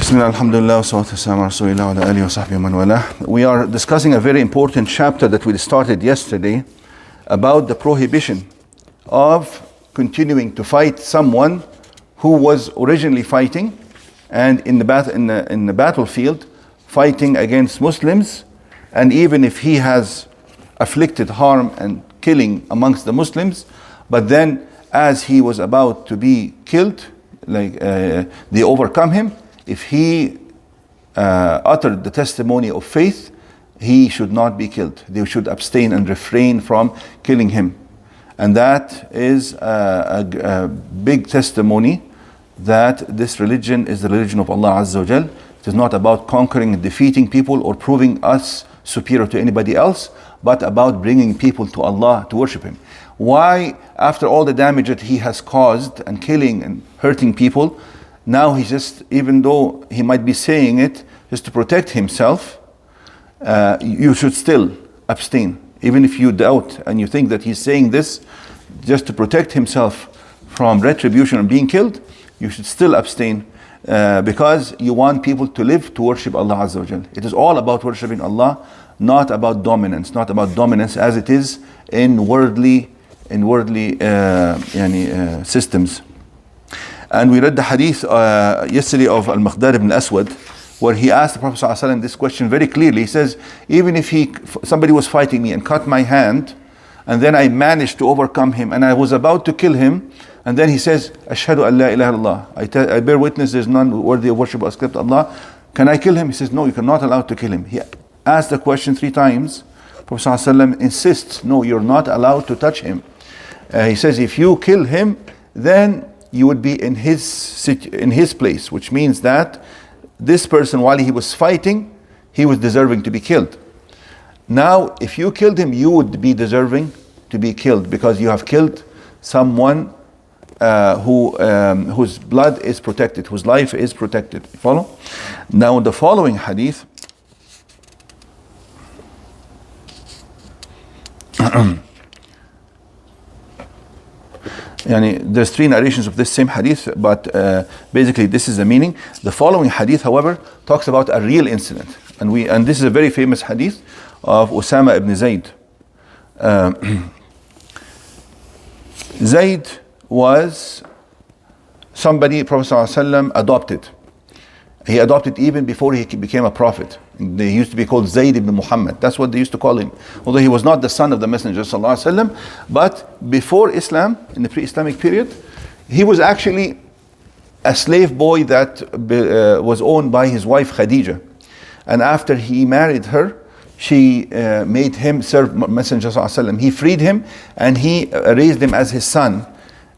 Bismillah, alhamdulillah, salatu wassalamu ala rasulillah wa ala alihi wa sahbihi man walah. We are discussing a very important chapter that we started yesterday about the prohibition of continuing to fight someone who was originally fighting and in the battlefield fighting against Muslims, and even if he has afflicted harm and killing amongst the Muslims, but then as he was about to be killed, they overcome him. If he uttered the testimony of faith, he should not be killed. They should abstain and refrain from killing him. And that is a big testimony that this religion is the religion of Allah Azza wa Jal. It is not about conquering and defeating people or proving us superior to anybody else, but about bringing people to Allah to worship Him. Why, after all the damage that he has caused and killing and hurting people, now he just, even though he might be saying it just to protect himself, you should still abstain. Even if you doubt and you think that he's saying this just to protect himself from retribution and being killed, you should still abstain because you want people to live to worship Allah Azza wa Jal. It is all about worshiping Allah, not about dominance, as it is in worldly systems. And we read the hadith yesterday of Al-Miqdad ibn Aswad, where he asked the Prophet ﷺ this question very clearly. He says, even if somebody was fighting me and cut my hand, and then I managed to overcome him, and I was about to kill him, and then he says, Ashhadu an la ilaha illallah, I bear witness there's none worthy of worship except Allah. Can I kill him? He says, no, you're not allowed to kill him. He asked the question 3 times. Prophet ﷺ insists, no, you're not allowed to touch him. He says, if you kill him, then you would be in his place, which means that this person, while he was fighting, he was deserving to be killed. Now, if you killed him, you would be deserving to be killed because you have killed someone whose blood is protected, whose life is protected. Follow? Now, the following hadith. There's 3 narrations of this same hadith, but basically this is the meaning. The following hadith, however, talks about a real incident, and this is a very famous hadith of Usama ibn Zayd. Zayd was somebody Prophet ﷺ adopted. He adopted even before he became a prophet. They used to be called Zayd ibn Muhammad. That's what they used to call him. Although he was not the son of the Messenger ﷺ, but before Islam, in the pre-Islamic period, he was actually a slave boy that was owned by his wife Khadija. And after he married her, she made him serve Messenger ﷺ. He freed him and he raised him as his son.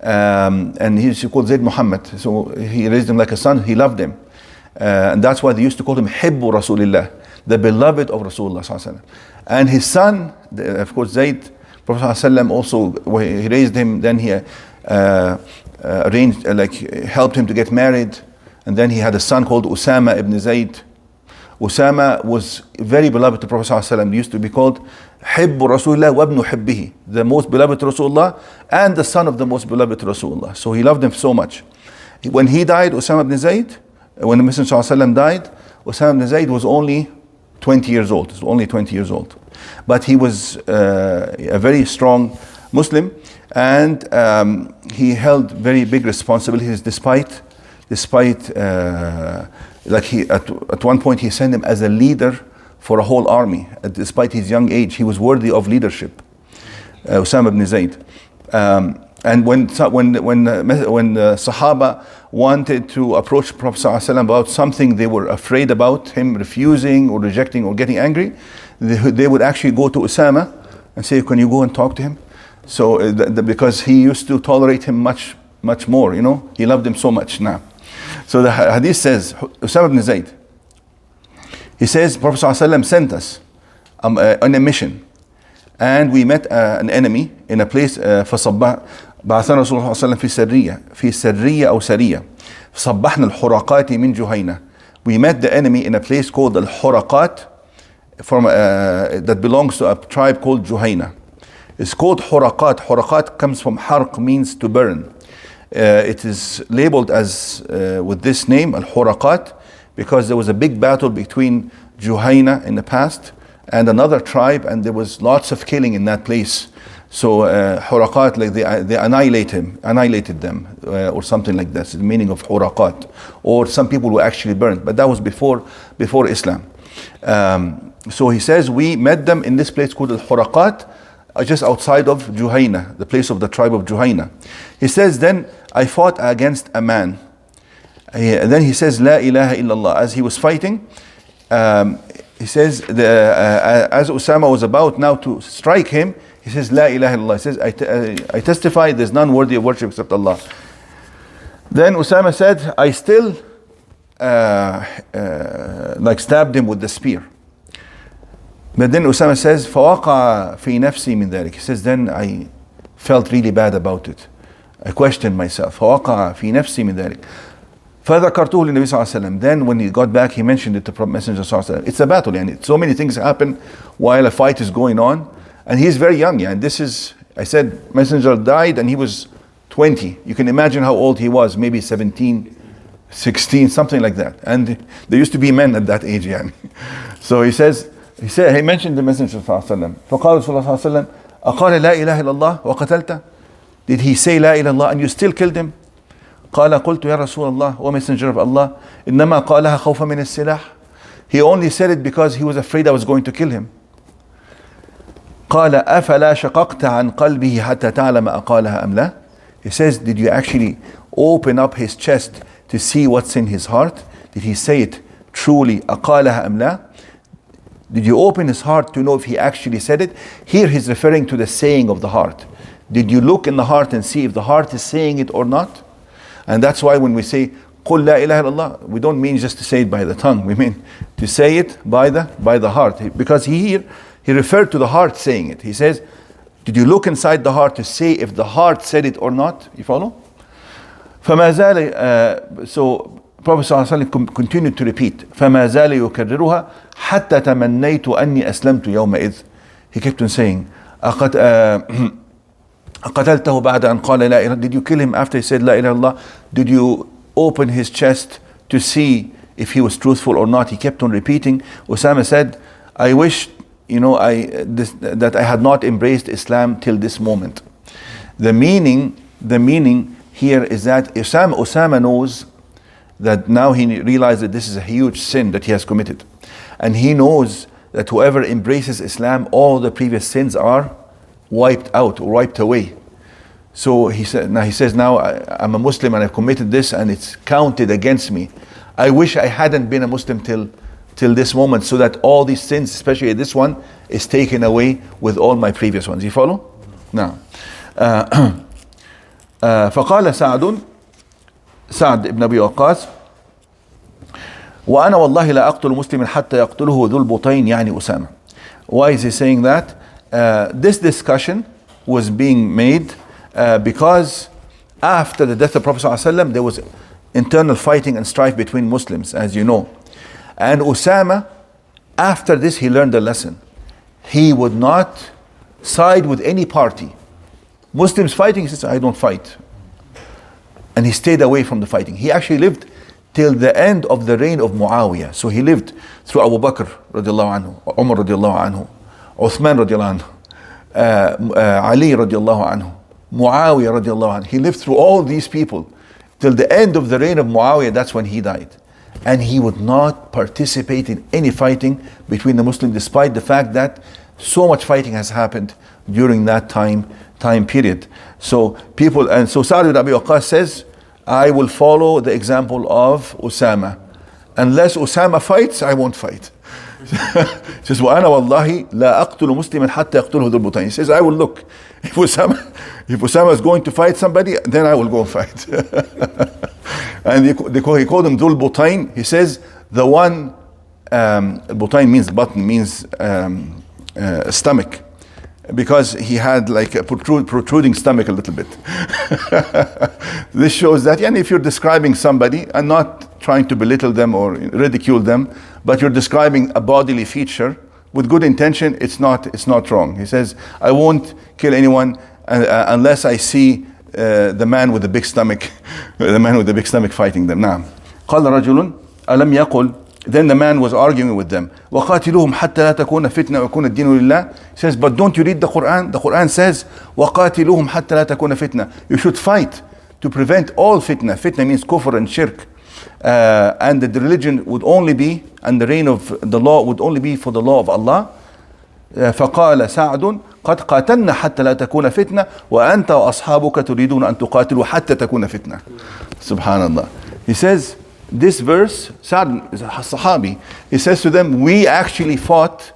And he called Zayd Muhammad. So he raised him like a son. He loved him. And that's why they used to call him Hibbu Rasulillah, the beloved of Rasulullah ﷺ. And his son, of course, Zayd, Prophet ﷺ also, he raised him, then he helped him to get married, and then he had a son called Usama ibn Zayd. Usama was very beloved to Prophet ﷺ. He used to be called Hibbu Rasulillah wa ibnu Hibbihi, the most beloved to Rasulullah and the son of the most beloved to Rasulullah. So he loved him so much. When he died, Usama ibn Zayd, when the Messenger ﷺ died, Usama ibn Zayd was only 20 years old. He was only 20 years old. But he was a very strong Muslim, and he held very big responsibilities despite at one point he sent him as a leader for a whole army. Despite his young age, he was worthy of leadership. Usama ibn Zayd. And when the Sahaba wanted to approach Prophet ﷺ about something they were afraid about him refusing or rejecting or getting angry, they would actually go to Usama and say, can you go and talk to him? So because he used to tolerate him much more, he loved him so much now. So the hadith says, Usama ibn Zayd, he says, Prophet ﷺ sent us on a mission, and we met an enemy in a place, بعثنا رسول الله صلى الله عليه وسلم في سرية أو سرية صبحنا الحرقات من جهينة. We met the enemy in a place called Al-Huraqat that belongs to a tribe called Juhayna. It's called Huraqat. Huraqat comes from harq, means to burn. It is labeled as with this name, Al-Huraqat, because there was a big battle between Juhayna in the past and another tribe, and there was lots of killing in that place. So Huraqat, like they annihilated them, or something like that. The meaning of Huraqat, or some people were actually burned, but that was before Islam. So he says we met them in this place called Al-Huraqat, just outside of Juhayna, the place of the tribe of Juhayna. He says, then I fought against a man. And then he says, La ilaha illallah. As he was fighting, he says, as Usama was about now to strike him, he says, La ilaha illallah. He says, I testify there's none worthy of worship except Allah. Then Usama said, I still like stabbed him with the spear. But then Usama says, فَوَقَعَ فِي نَفْسِي مِنْ ذَلِكَ. He says, then I felt really bad about it. I questioned myself. فَوَقَعَ فِي نَفْسِي مِنْ ذَلِكَ. فَذَكَرْتُهُ لِلنَّبِي صلى الله عليه وسلم. Then when he got back, he mentioned it to the Messenger صلى الله عليه وسلم. It's a battle, and so many things happen while a fight is going on. And he's very young, and this is, I said, Messenger died and he was 20. You can imagine how old he was, maybe 17, 16, something like that. And there used to be men at that age, yani. So he mentioned the Messenger صلى الله عليه وسلم. فقال صلى الله عليه وسلم أقال لا إله إلا الله وقتلته. Did he say لا إله إلا الله and you still killed him? قال قلت يا رسول الله, O Messenger of Allah, إنما قالها خوفا من السلاح. He only said it because he was afraid I was going to kill him. قال أفلا شققت عن قلبه حتى تعلم أقالها أم لا. He says, did you actually open up his chest to see what's in his heart? Did he say it truly, أقالها أم لا? Did you open his heart to know if he actually said it? Here he's referring to the saying of the heart. Did you look in the heart and see if the heart is saying it or not? And that's why when we say قُلْ لَا إِلَهَ إِلَّا اللَّهِ, we don't mean just to say it by the tongue. We mean to say it by the heart. Because he referred to the heart saying it. He says, did you look inside the heart to say if the heart said it or not? You follow? فَمَا زَالَ So Prophet ﷺ continued to repeat, فَمَا زَالَ يُكَرِّرُهَا حَتَّى تَمَنَّيْتُ أَنِّي أَسْلَمْتُ يَوْمَئِذ. He kept on saying, أَقَتَلْتَهُ بَعْدَ أَنْ قَالَ لَا إِلَهَ. Did you kill him after he said La ilaha illallah? Did you open his chest to see if he was truthful or not? He kept on repeating. Usama said, I wish that I had not embraced Islam till this moment. The meaning here is that Usama knows that now he realized that this is a huge sin that he has committed. And he knows that whoever embraces Islam, all the previous sins are wiped out or wiped away. So he says, now I'm a Muslim and I've committed this and it's counted against me. I wish I hadn't been a Muslim till this moment, so that all these sins, especially this one, is taken away with all my previous ones. You follow? Now, فقال سعد ibn Abi Waqqas, وأنا والله لا أقتل مسلما حتى يقتله ذو البطين يعني أسامة. Why is he saying that? This discussion was being made because after the death of Prophet ﷺ, there was internal fighting and strife between Muslims, as you know. And Usama, after this, he learned a lesson. He would not side with any party. Muslims fighting, he says, I don't fight. And he stayed away from the fighting. He actually lived till the end of the reign of Muawiyah. So he lived through Abu Bakr radiallahu anhu, Umar radiallahu anhu, Uthman radiallahu anhu, Ali radiallahu anhu, Muawiyah radiallahu anhu. He lived through all these people till the end of the reign of Muawiyah. That's when he died. And he would not participate in any fighting between the Muslims, despite the fact that so much fighting has happened during that time period. So Sa'd ibn Abi Waqqas says, I will follow the example of Usama. Unless Usama fights, I won't fight. He says, وَأَنَا وَاللَّهِ لَا أَقْتُلُ مُسْلِمًا حَتَّى يَقْتُلْهُ ذُو الْبُطَيْنِ. He says, I will look. If Usama is going to fight somebody, then I will go and fight. And he called him Dhul Butain. He says, the one, Butain means button, means stomach. Because he had like a protruding stomach a little bit. This shows that, and if you're describing somebody and not trying to belittle them or ridicule them, but you're describing a bodily feature with good intention, it's not wrong. He says, I won't kill anyone unless I see the man with the big stomach, fighting them. Now, قال رجل ألم يقل, then the man was arguing with them, وقاتلوهم حتى لا تكون فتنة ويكون الدين لله. He says, but don't you read the Quran? The Quran says, وقاتلوهم حتى لا تكون فتنة. You should fight to prevent all fitna. Fitna means kufr and shirk. And the religion would only be, and the reign of the law would only be for the law of Allah. فقال سعد قد قاتلنا حتى لا تكون فتنة وأنت وأصحابك تريدون أن تقاتلوا حتى تكون فتنة. Subhanallah. He says, this verse, Sa'd is a Sahabi, he says to them, we actually fought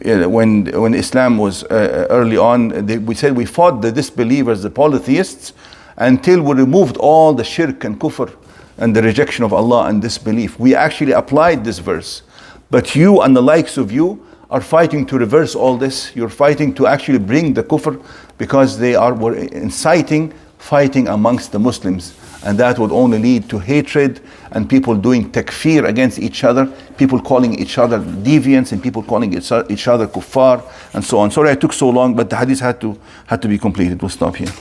when Islam was early on, we said we fought the disbelievers, the polytheists, until we removed all the shirk and kufr and the rejection of Allah and disbelief. We actually applied this verse. But you and the likes of you are fighting to reverse all this. You're fighting to actually bring the kufr because were inciting fighting amongst the Muslims. And that would only lead to hatred and people doing takfir against each other, people calling each other deviants and people calling each other kuffar and so on. Sorry I took so long, but the hadith had to be completed. We'll stop here.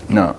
Now.